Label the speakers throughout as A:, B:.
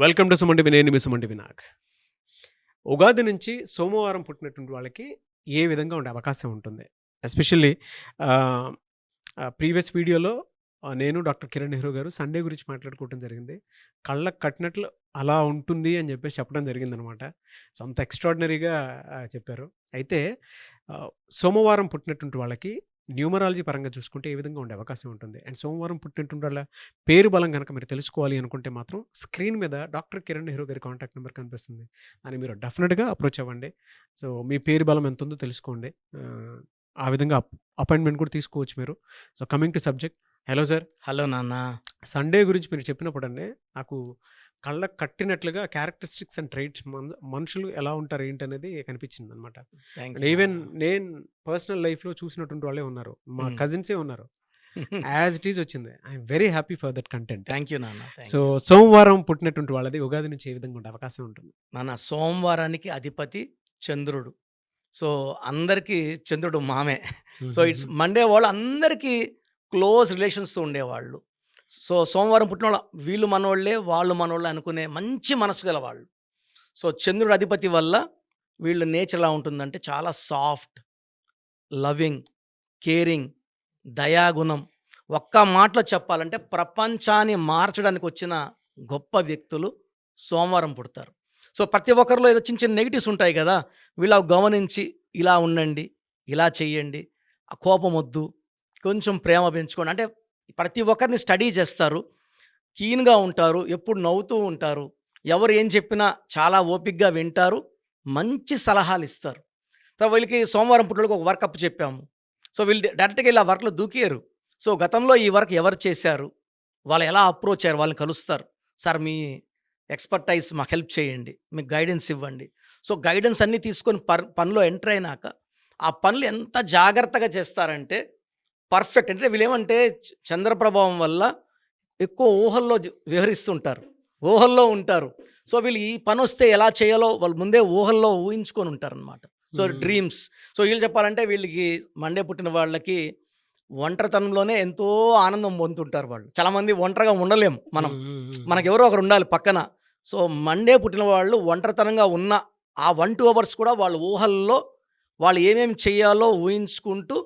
A: Welcome to Suman TV. నేను మీ Suman TV. Ugadi నుంచి సోమవారం పుట్టినటువంటి వాళ్ళకి ఏ విధంగా ఉండే అవకాశం ఉంటుంది? ఎస్పెషల్లీ ప్రీవియస్ వీడియోలో నేను డాక్టర్ కిరణ్ నెహ్రూ గారు సండే గురించి మాట్లాడుకోవడం జరిగింది. కళ్ళకు కట్టినట్లు అలా ఉంటుంది అని చెప్పేసి చెప్పడం జరిగిందనమాట. సో అంత ఎక్స్ట్రాడినరీగా చెప్పారు. అయితే సోమవారం పుట్టినటువంటి వాళ్ళకి న్యూమరాలజీ పరంగా చూసుకుంటే ఏ విధంగా ఉండే అవకాశం ఉంటుంది? అండ్ సోమవారం పుట్టినటువంటి వాళ్ళ పేరు బలం కనుక మీరు తెలుసుకోవాలి అనుకుంటే మాత్రం స్క్రీన్ మీద డాక్టర్ కిరణ్ నెహ్రూ గారి కాంటాక్ట్ నెంబర్ కనిపిస్తుంది. అని మీరు డెఫినెట్గా అప్రోచ్ అవ్వండి. సో మీ పేరు బలం ఎంత ఉందో తెలుసుకోండి. ఆ విధంగా అపాయింట్మెంట్ కూడా తీసుకోవచ్చు మీరు. So coming to subject. Hello sir.
B: Hello నాన్న. సండే
A: గురించి మీరు చెప్పినప్పుడు అండి నాకు కళ్ళకు కట్టినట్లుగా క్యారెక్టరిస్టిక్స్ అండ్ ట్రైట్స్ మనుషులు ఎలా ఉంటారు ఏంటి అనేది కనిపించింది అనమాట. ఈవెన్ నేను పర్సనల్ లైఫ్లో చూసినటువంటి వాళ్ళే ఉన్నారు, మా కజిన్సే ఉన్నారు. యాజ్ ఇట్ ఈజ్ వచ్చింది. I'm very happy for that content.
B: Thank you నాన్న.
A: సో సోమవారం పుట్టినటువంటి వాళ్ళది ఉగాది నుంచి ఏ విధంగా ఉండే అవకాశం ఉంటుంది?
B: నాన్న, సోమవారానికి అధిపతి చంద్రుడు. సో అందరికీ చంద్రుడు మామే. సో ఇట్స్ మండే వాళ్ళు అందరికీ క్లోజ్ రిలేషన్స్తో ఉండేవాళ్ళు. సో సోమవారం పుట్టిన వాళ్ళు వీళ్ళు మనోళ్ళే, వాళ్ళు మనోళ్ళే అనుకునే మంచి మనసు గల వాళ్ళు. సో చంద్రుడు అధిపతి వల్ల వీళ్ళు నేచర్ ఎలా ఉంటుందంటే చాలా సాఫ్ట్, లవింగ్, కేరింగ్, దయాగుణం. ఒక్క మాటలో చెప్పాలంటే ప్రపంచాన్ని మార్చడానికి వచ్చిన గొప్ప వ్యక్తులు సోమవారం పుడతారు. సో ప్రతి ఒక్కరిలో ఏదో చిన్న చిన్న నెగిటివ్స్ ఉంటాయి కదా, వీళ్ళు గమనించి ఇలా ఉండండి, ఇలా చెయ్యండి, కోపం వద్దు, కొంచెం ప్రేమ పెంచుకోండి అంటే ప్రతి ఒక్కరిని స్టడీ చేస్తారు, కీన్గా ఉంటారు, ఎప్పుడు నవ్వుతూ ఉంటారు, ఎవరు ఏం చెప్పినా చాలా ఓపికగా వింటారు, మంచి సలహాలు ఇస్తారు. సో వీళ్ళకి సోమవారం పుట్టినకి ఒక వర్క్ అప్ చెప్పాము. సో వీళ్ళు డైరెక్ట్గా ఇలా వర్క్లో దూకేరు. సో గతంలో ఈ వర్క్ ఎవరు చేశారు, వాళ్ళు ఎలా అప్రోచ్ అయ్యారు, వాళ్ళని కలుస్తారు. సార్ మీ ఎక్స్పర్టైజ్ మాకు హెల్ప్ చేయండి, మీకు గైడెన్స్ ఇవ్వండి. సో గైడెన్స్ అన్నీ తీసుకొని పనిలో ఎంటర్ అయినాక ఆ పనులు ఎంత జాగ్రత్తగా చేస్తారంటే పర్ఫెక్ట్. అంటే వీళ్ళేమంటే చంద్రప్రభావం వల్ల ఎక్కువ ఊహల్లో వివరిస్తుంటారు, ఊహల్లో ఉంటారు. సో వీళ్ళు ఈ పని వస్తే ఎలా చేయాలో వాళ్ళు ముందే ఊహల్లో ఊహించుకొని ఉంటారు అనమాట. So dreams. సో వీళ్ళు చెప్పాలంటే వీళ్ళకి మండే పుట్టిన వాళ్ళకి ఒంటరితనంలోనే ఎంతో ఆనందం పొందుతుంటారు వాళ్ళు. చాలామంది ఒంటరిగా ఉండలేము మనం, మనకెవరో ఒకరు ఉండాలి పక్కన. సో మండే పుట్టిన వాళ్ళు ఒంటరితనంగా ఉన్న ఆ 1-2 అవర్స్ కూడా వాళ్ళ ఊహల్లో వాళ్ళు ఏమేమి చేయాలో ఊహించుకుంటూ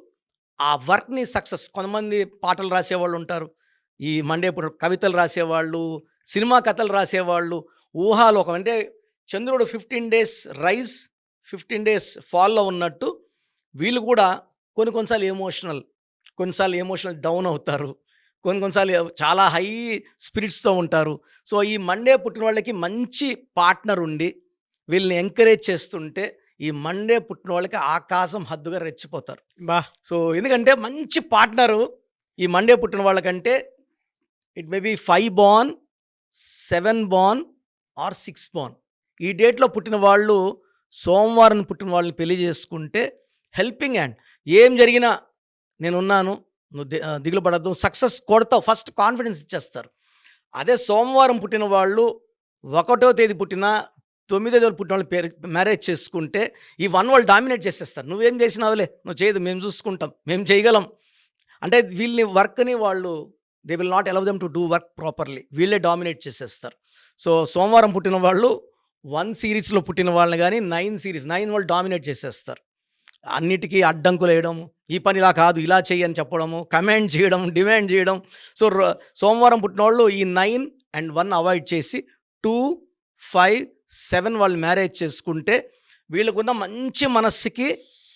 B: ఆ వర్క్ని సక్సెస్. కొంతమంది పాటలు రాసేవాళ్ళు ఉంటారు, ఈ మండే పుట్టిన కవితలు రాసేవాళ్ళు, సినిమా కథలు రాసేవాళ్ళు. ఊహాలోకం అంటే చంద్రుడు 15 days రైజ్ 15 days ఫాల్లో ఉన్నట్టు వీళ్ళు కూడా కొన్నిసార్లు ఎమోషనల్ డౌన్ అవుతారు, కొన్నిసార్లు చాలా హై స్పిరిట్స్తో ఉంటారు. సో ఈ మండే పుట్టిన వాళ్ళకి మంచి పార్ట్నర్ ఉండి వీళ్ళని ఎంకరేజ్ చేస్తుంటే ఈ మండే పుట్టిన వాళ్ళకి ఆకాశం హద్దుగా రెచ్చిపోతారు. సో ఎందుకంటే మంచి పార్ట్నరు ఈ మండే పుట్టిన వాళ్ళకంటే it may be 5 born 7 born or 6 born ఈ డేట్లో పుట్టిన వాళ్ళు సోమవారం పుట్టిన వాళ్ళని పెళ్లి చేసుకుంటే హెల్పింగ్ హ్యాండ్. ఏం జరిగినా నేనున్నాను, నువ్వు దిగులు పడద్దు, సక్సెస్ కొడతావు, ఫస్ట్ కాన్ఫిడెన్స్ ఇచ్చేస్తారు. అదే సోమవారం పుట్టిన వాళ్ళు 1వ తేదీ పుట్టిన 9వ తేదీ పుట్టిన వాళ్ళు మ్యారేజ్ చేసుకుంటే ఈ 1 వాళ్ళు డామినేట్ చేసేస్తారు. నువ్వేం చేసినావులే, నువ్వు చేయదు, మేము చూసుకుంటాం, మేము చేయగలం అంటే వీళ్ళని వర్క్ని వాళ్ళు they will not allow them to do work properly, వీళ్ళే డామినేట్ చేసేస్తారు. సో సోమవారం పుట్టిన వాళ్ళు 1 సిరీస్లో పుట్టిన వాళ్ళని కానీ 9 వాళ్ళు డామినేట్ చేసేస్తారు. అన్నిటికీ అడ్డంకులు వేయడం, ఈ పని ఇలా కాదు ఇలా చెయ్యని చెప్పడము, కమాండ్ చేయడం, డిమాండ్ చేయడం. సో సోమవారం పుట్టిన వాళ్ళు ఈ 9 and 1 అవాయిడ్ చేసి 2, 5, 7 వాళ్ళు మ్యారేజ్ చేసుకుంటే వీళ్ళకున్న మంచి మనస్సుకి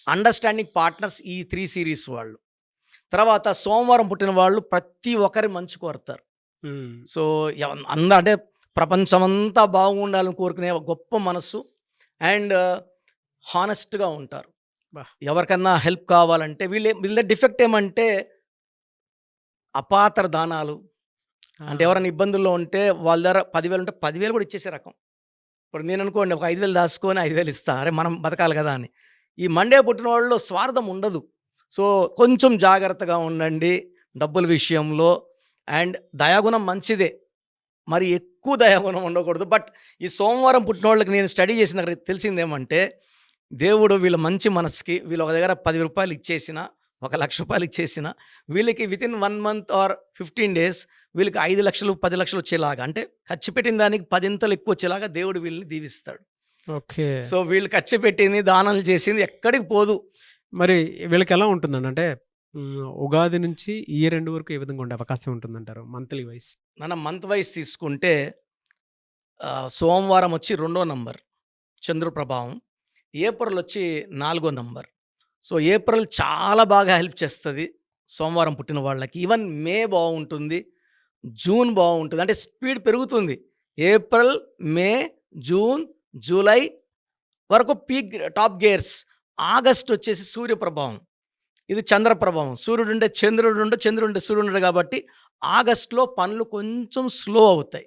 B: అండర్స్టాండింగ్ పార్ట్నర్స్ ఈ 3 series వాళ్ళు. తర్వాత సోమవారం పుట్టిన వాళ్ళు ప్రతి ఒక్కరి మంచి కోరుతారు. సో అంటే ప్రపంచమంతా బాగుండాలని కోరుకునే గొప్ప మనస్సు అండ్ హానెస్ట్గా ఉంటారు. ఎవరికన్నా హెల్ప్ కావాలంటే వీళ్ళ డిఫెక్ట్ ఏమంటే అపాత్ర దానాలు. అంటే ఎవరైనా ఇబ్బందుల్లో ఉంటే వాళ్ళ దగ్గర 10,000 ఉంటే 10,000 కూడా ఇచ్చేసే రకం. ఇప్పుడు నేను అనుకోండి ఒక 5,000 దాచుకొని 5,000 ఇస్తా, అరే మనం బతకాలి కదా అని. ఈ మండే పుట్టిన వాళ్ళు స్వార్థం ఉండదు. సో కొంచెం జాగ్రత్తగా ఉండండి డబ్బుల విషయంలో. అండ్ దయాగుణం మంచిదే, మరి ఎక్కువ దయాగుణం ఉండకూడదు. బట్ ఈ సోమవారం పుట్టిన వాళ్ళకి నేను స్టడీ చేసిన తెలిసిందేమంటే దేవుడు వీళ్ళ మంచి మనసుకి వీళ్ళు ఒక దగ్గర 10 రూపాయలు ఇచ్చేసిన రూ. 1,00,000 ఇచ్చేసిన వీళ్ళకి వితిన్ 1 మంత్ ఆర్ 15 డేస్ వీళ్ళకి 5 లక్షలు 10 లక్షలు వచ్చేలాగా, అంటే ఖర్చు పెట్టిన దానికి 10 ఎక్కువ వచ్చేలాగా దేవుడు వీళ్ళని దీవిస్తాడు.
A: ఓకే.
B: సో వీళ్ళు ఖర్చు పెట్టింది, దానాలు చేసింది ఎక్కడికి పోదు.
A: మరి వీళ్ళకి ఎలా ఉంటుందండి? అంటే ఉగాది నుంచి ఇయర్ ఎండ్ వరకు ఏ విధంగా ఉండే అవకాశం ఉంటుందంటారు మంత్లీ వైస్?
B: మనం మంత్ వైస్ తీసుకుంటే సోమవారం వచ్చి 2వ నంబర్ చంద్ర ప్రభావం, ఏప్రిల్ వచ్చి 4వ నంబర్. సో ఏప్రిల్ చాలా బాగా హెల్ప్ చేస్తుంది సోమవారం పుట్టిన వాళ్ళకి. ఈవెన్ మే బాగుంటుంది, జూన్ బాగుంటుంది, అంటే స్పీడ్ పెరుగుతుంది. ఏప్రిల్, మే, జూన్, జూలై వరకు పీక్ టాప్ గేర్స్. ఆగస్ట్ వచ్చేసి సూర్య ప్రభావం, ఇది చంద్ర ప్రభావం. సూర్యుడు ఉండే చంద్రుడు ఉండే, చంద్రుడు ఉండే సూర్యుడు ఉండే కాబట్టి ఆగస్టులో పనులు కొంచెం స్లో అవుతాయి.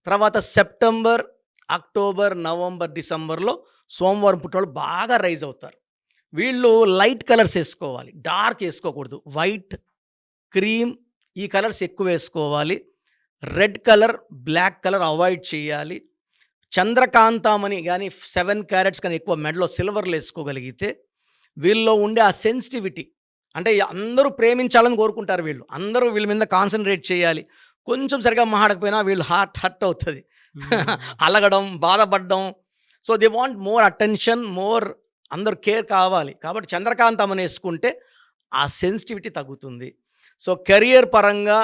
B: తర్వాత సెప్టెంబర్, అక్టోబర్, నవంబర్, డిసెంబర్లో సోమవారం పుట్టినవాళ్ళు బాగా రైజ్ అవుతారు. వీళ్ళు లైట్ కలర్స్ వేసుకోవాలి, డార్క్ వేసుకోకూడదు. వైట్, క్రీమ్ ఈ కలర్స్ ఎక్కువ వేసుకోవాలి. Red colour, black colour avoid చేయాలి. చంద్రకాంతామని కానీ 7 క్యారెట్స్ కానీ ఎక్కువ మెడలో సిల్వర్లు వేసుకోగలిగితే వీళ్ళలో ఉండే ఆ సెన్సిటివిటీ, అంటే అందరూ ప్రేమించాలని కోరుకుంటారు వీళ్ళు, అందరూ వీళ్ళ మీద కాన్సన్ట్రేట్ చేయాలి. కొంచెం సరిగా మాట్లాడకపోయినా వీళ్ళు హర్ట్ అవుతుంది, అలగడం, బాధపడడం. So they want more attention, more అందరూ కేర్ కావాలి. కాబట్టి చంద్రకాంతమని వేసుకుంటే ఆ సెన్సిటివిటీ తగ్గుతుంది. సో కెరియర్ పరంగా,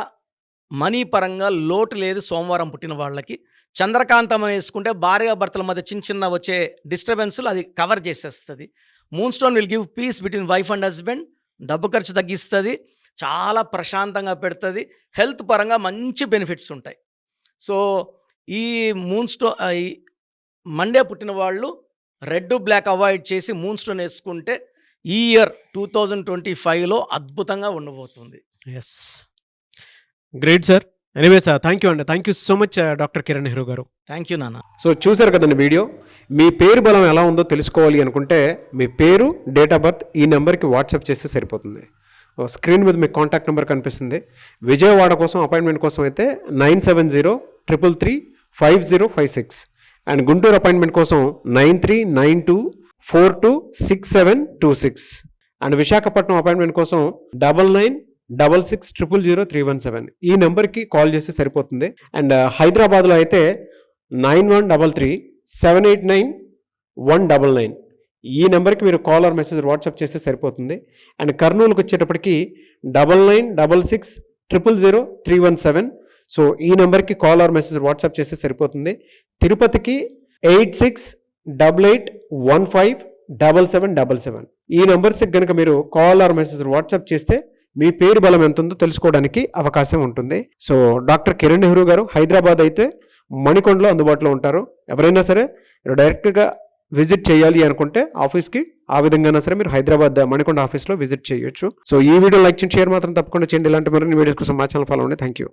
B: మనీ పరంగా లోటు లేదు సోమవారం పుట్టిన వాళ్ళకి. చంద్రకాంతమని వేసుకుంటే భార్యాభర్తల మధ్య చిన్న వచ్చే డిస్టర్బెన్స్లు అది కవర్ చేసేస్తుంది. Moon stone will give piece between wife and husband, డబ్బు ఖర్చు తగ్గిస్తుంది, చాలా ప్రశాంతంగా పెడుతుంది. హెల్త్ పరంగా మంచి బెనిఫిట్స్ ఉంటాయి. సో ఈ మూన్ స్టోన్, ఈ మండే పుట్టిన వాళ్ళు రెడ్, బ్లాక్ అవాయిడ్ చేసి మూన్ స్టోన్ వేసుకుంటే ఈ ఇయర్ 2025లో అద్భుతంగా ఉండబోతుంది.
A: Yes, great sir. Anyway sir, thank you అండి. Thank you so much doctor Kiran Nehru గారు.
B: థ్యాంక్ యూ నాన్న.
A: సో చూసారు కదండి వీడియో. మీ పేరు బలం ఎలా ఉందో తెలుసుకోవాలి అనుకుంటే మీ పేరు, డేట్ ఆఫ్ బర్త్ ఈ నెంబర్కి వాట్సాప్ చేస్తే సరిపోతుంది. స్క్రీన్ మీద మీకు కాంటాక్ట్ నెంబర్ కనిపిస్తుంది. విజయవాడ కోసం అపాయింట్మెంట్ కోసం అయితే 9703335056 అండ్ గుంటూరు అపాయింట్మెంట్ కోసం 9392426726 అండ్ విశాఖపట్నం అపాయింట్మెంట్ కోసం 9966000317 ఈ నెంబర్కి కాల్ చేస్తే సరిపోతుంది. అండ్ హైదరాబాద్లో అయితే 9133789199 ఈ నెంబర్కి మీరు కాల్ ఆర్ మెసేజ్ వాట్సాప్ చేస్తే సరిపోతుంది. అండ్ కర్నూలుకి వచ్చేటప్పటికి 9966000317 సో ఈ నెంబర్కి కాల్ ఆర్ మెసేజ్ వాట్సాప్ చేస్తే సరిపోతుంది. తిరుపతికి 8688157777 ఈ నెంబర్స్కి కనుక మీరు కాల్ ఆర్ మెసేజ్ వాట్సాప్ చేస్తే మీ పేరు బలం ఎంత ఉందో తెలుసుకోవడానికి అవకాశం ఉంటుంది. సో డాక్టర్ కిరణ్ నెహ్రూ గారు హైదరాబాద్ అయితే మణికొండలో అందుబాటులో ఉంటారు. ఎవరైనా సరే డైరెక్ట్గా విజిట్ చేయాలి అనుకుంటే ఆఫీస్కి ఆ విధంగా సరే మీరు హైదరాబాద్ మణికొండ ఆఫీస్లో విజిట్ చేయొచ్చు. సో ఈ వీడియో లైక్ చేయండి, షేర్ మాత్రం తప్పకుండా చేయండి. ఇలాంటి మరిన్ని వీడియోస్ కోసం మా ఛానల్ ఫాలో అవ్వండి. Thank you.